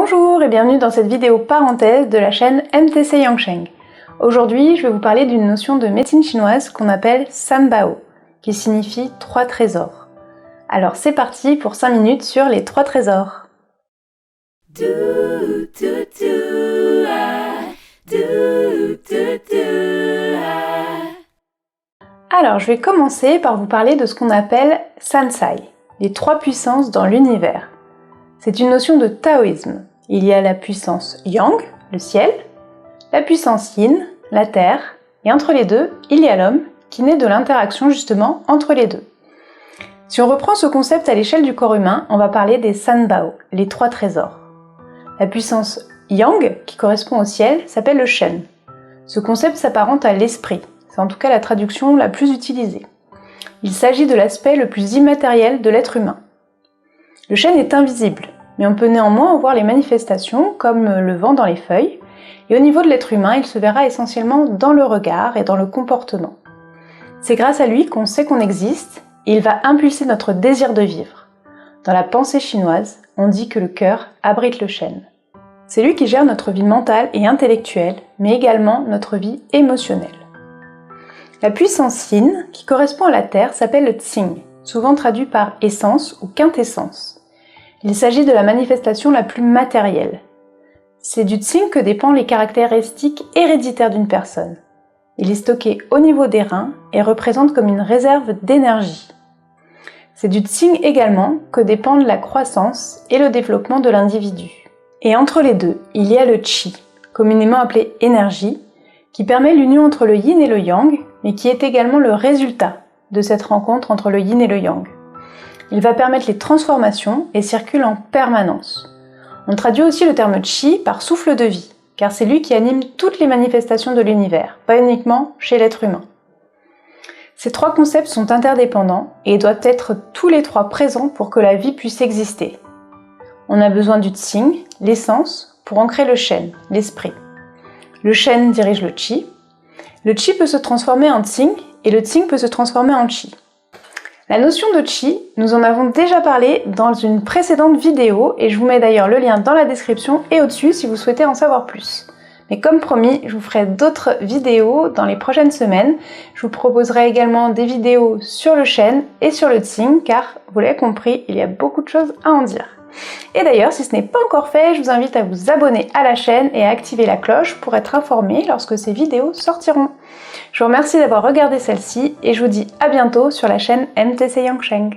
Bonjour et bienvenue dans cette vidéo parenthèse de la chaîne MTC Yangsheng. Aujourd'hui, je vais vous parler d'une notion de médecine chinoise qu'on appelle Sanbao, qui signifie 3 trésors. Alors c'est parti pour 5 minutes sur les 3 trésors. Alors je vais commencer par vous parler de ce qu'on appelle Sansai, les 3 puissances dans l'univers. C'est une notion de taoïsme. Il y a la puissance Yang, le ciel, la puissance Yin, la terre, et entre les deux, il y a l'homme, qui naît de l'interaction justement entre les deux. Si on reprend ce concept à l'échelle du corps humain, on va parler des Sanbao, les 3 trésors. La puissance Yang, qui correspond au ciel, s'appelle le Shen. Ce concept s'apparente à l'esprit, c'est en tout cas la traduction la plus utilisée. Il s'agit de l'aspect le plus immatériel de l'être humain. Le Shen est invisible, mais on peut néanmoins en voir les manifestations, comme le vent dans les feuilles, et au niveau de l'être humain, il se verra essentiellement dans le regard et dans le comportement. C'est grâce à lui qu'on sait qu'on existe, et il va impulser notre désir de vivre. Dans la pensée chinoise, on dit que le cœur abrite le Shen. C'est lui qui gère notre vie mentale et intellectuelle, mais également notre vie émotionnelle. La puissance Yin, qui correspond à la terre, s'appelle le Tsing, souvent traduit par essence ou quintessence. Il s'agit de la manifestation la plus matérielle. C'est du Tsing que dépendent les caractéristiques héréditaires d'une personne. Il est stocké au niveau des reins et représente comme une réserve d'énergie. C'est du Tsing également que dépendent la croissance et le développement de l'individu. Et entre les deux, il y a le Qi, communément appelé énergie, qui permet l'union entre le Yin et le Yang, mais qui est également le résultat de cette rencontre entre le Yin et le Yang. Il va permettre les transformations et circule en permanence. On traduit aussi le terme Qi par souffle de vie, car c'est lui qui anime toutes les manifestations de l'univers, pas uniquement chez l'être humain. Ces 3 concepts sont interdépendants et doivent être tous les 3 présents pour que la vie puisse exister. On a besoin du Tsing, l'essence, pour ancrer le Shen, l'esprit. Le Shen dirige le Qi. Le Qi peut se transformer en Tsing et le Tsing peut se transformer en Qi. La notion de Qi, nous en avons déjà parlé dans une précédente vidéo et je vous mets d'ailleurs le lien dans la description et au-dessus si vous souhaitez en savoir plus. Mais comme promis, je vous ferai d'autres vidéos dans les prochaines semaines. Je vous proposerai également des vidéos sur le Shen et sur le Tsing car, vous l'avez compris, il y a beaucoup de choses à en dire. Et d'ailleurs, si ce n'est pas encore fait, je vous invite à vous abonner à la chaîne et à activer la cloche pour être informé lorsque ces vidéos sortiront. Je vous remercie d'avoir regardé celle-ci et je vous dis à bientôt sur la chaîne MTC Yangsheng.